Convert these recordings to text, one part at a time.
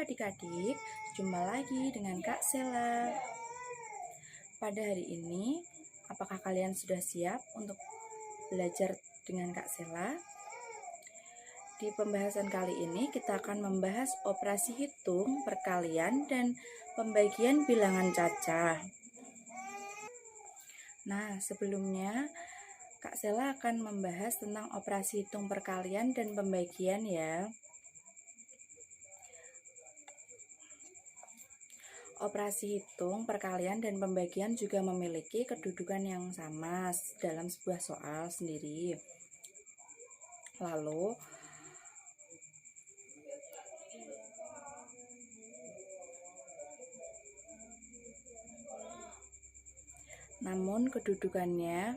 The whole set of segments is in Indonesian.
adik-adik, jumpa lagi dengan Kak Sela. Pada hari ini, apakah kalian sudah siap untuk belajar dengan Kak Sela? Di pembahasan kali ini kita akan membahas operasi hitung, perkalian, dan pembagian bilangan cacah. Nah, sebelumnya Kak Sela akan membahas tentang operasi hitung, perkalian, dan pembagian ya. Operasi hitung, perkalian, dan pembagian juga memiliki kedudukan yang sama dalam sebuah soal sendiri. Lalu, namun kedudukannya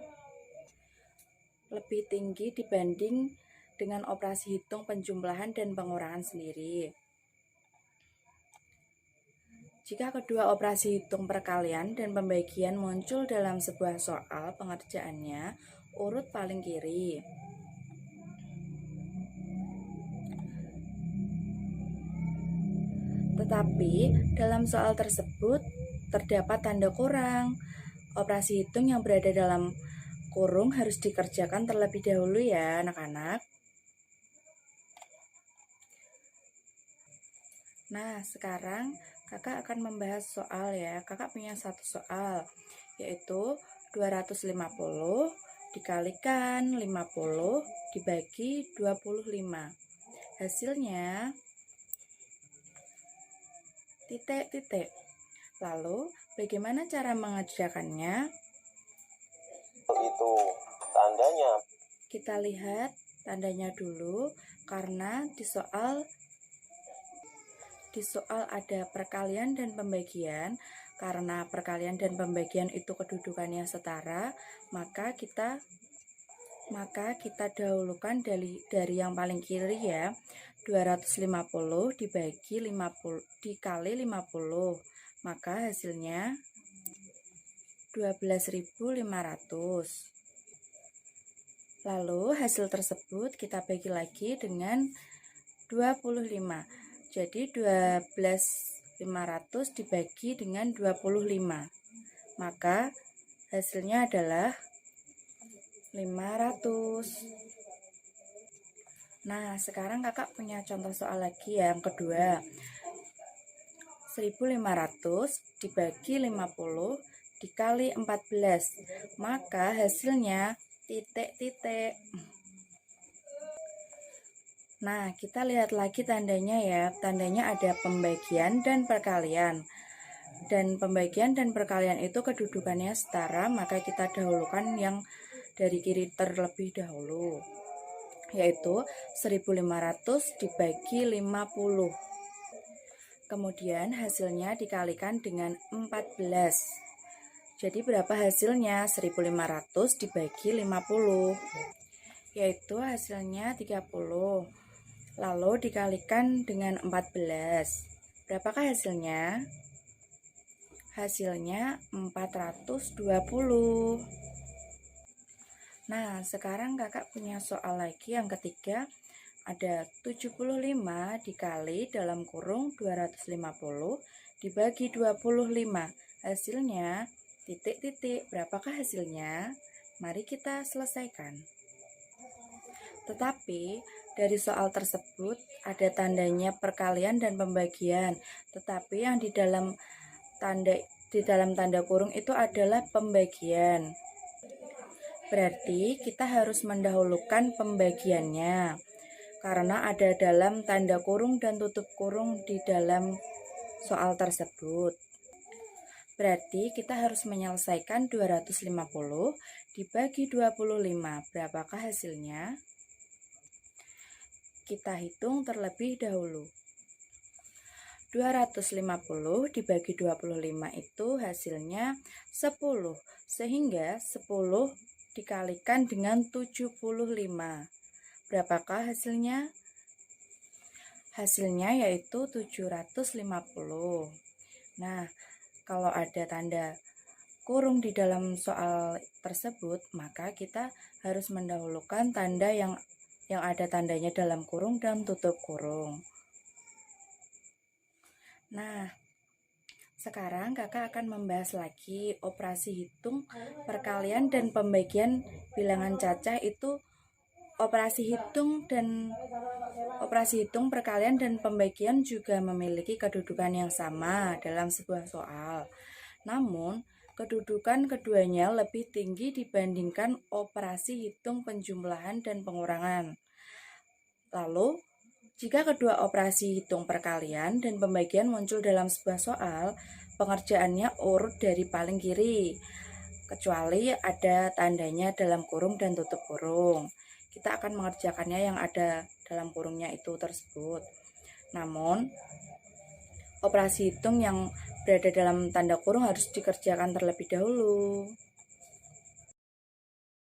lebih tinggi dibanding dengan operasi hitung, penjumlahan, dan pengurangan sendiri. Jika kedua operasi hitung, perkalian, dan pembagian muncul dalam sebuah soal pengerjaannya, urut paling kiri. Tetapi dalam soal tersebut terdapat tanda kurang. Operasi hitung yang berada dalam kurung harus dikerjakan terlebih dahulu ya anak-anak. Nah, sekarang kakak akan membahas soal ya. Kakak punya satu soal, yaitu 250 dikalikan 50 dibagi 25. Hasilnya titik-titik. Lalu, bagaimana cara mengerjakannya? Itu tandanya. Kita lihat tandanya dulu, karena di soal ada perkalian dan pembagian. Karena perkalian dan pembagian itu kedudukannya setara, maka kita dahulukan dari yang paling kiri ya. 250 dibagi 50 dikali 50, maka hasilnya 12.500. Lalu hasil tersebut kita bagi lagi dengan 25. Jadi 12.500 dibagi dengan 25, maka hasilnya adalah 500. Nah, sekarang kakak punya contoh soal lagi yang kedua. 1.500 dibagi 50 dikali 14, maka hasilnya titik-titik. Nah, kita lihat lagi tandanya ya. Tandanya ada pembagian dan perkalian. Dan pembagian dan perkalian itu kedudukannya setara, maka kita dahulukan yang dari kiri terlebih dahulu, yaitu 1.500 dibagi 50. Kemudian hasilnya dikalikan dengan 14. Jadi berapa hasilnya? 1.500 dibagi 50, yaitu hasilnya 30. Lalu dikalikan dengan 14. Berapakah hasilnya? Hasilnya 420. Nah, sekarang kakak punya soal lagi yang ketiga. Ada 75 dikali dalam kurung 250 dibagi 25. Hasilnya titik-titik. Berapakah hasilnya? Mari kita selesaikan. Tetapi dari soal tersebut ada tandanya perkalian dan pembagian. Tetapi yang di dalam tanda kurung itu adalah pembagian. Berarti kita harus mendahulukan pembagiannya, karena ada dalam tanda kurung dan tutup kurung di dalam soal tersebut. Berarti kita harus menyelesaikan 250 dibagi 25. Berapakah hasilnya? Kita hitung terlebih dahulu. 250 dibagi 25 itu hasilnya 10. Sehingga 10 dikalikan dengan 75. Berapakah hasilnya? Hasilnya yaitu 750. Nah, kalau ada tanda kurung di dalam soal tersebut, maka kita harus mendahulukan tanda yang ada tandanya dalam kurung dan tutup kurung. Nah, sekarang kakak akan membahas lagi operasi hitung, perkalian, dan pembagian bilangan cacah itu. Operasi hitung, perkalian, dan pembagian juga memiliki kedudukan yang sama dalam sebuah soal. Namun, kedudukan keduanya lebih tinggi dibandingkan operasi hitung, penjumlahan, dan pengurangan. Lalu, jika kedua operasi hitung, perkalian, dan pembagian muncul dalam sebuah soal, pengerjaannya urut dari paling kiri, kecuali ada tandanya dalam kurung dan tutup kurung. Kita akan mengerjakannya yang ada dalam kurungnya itu tersebut. Namun, operasi hitung yang berada dalam tanda kurung harus dikerjakan terlebih dahulu.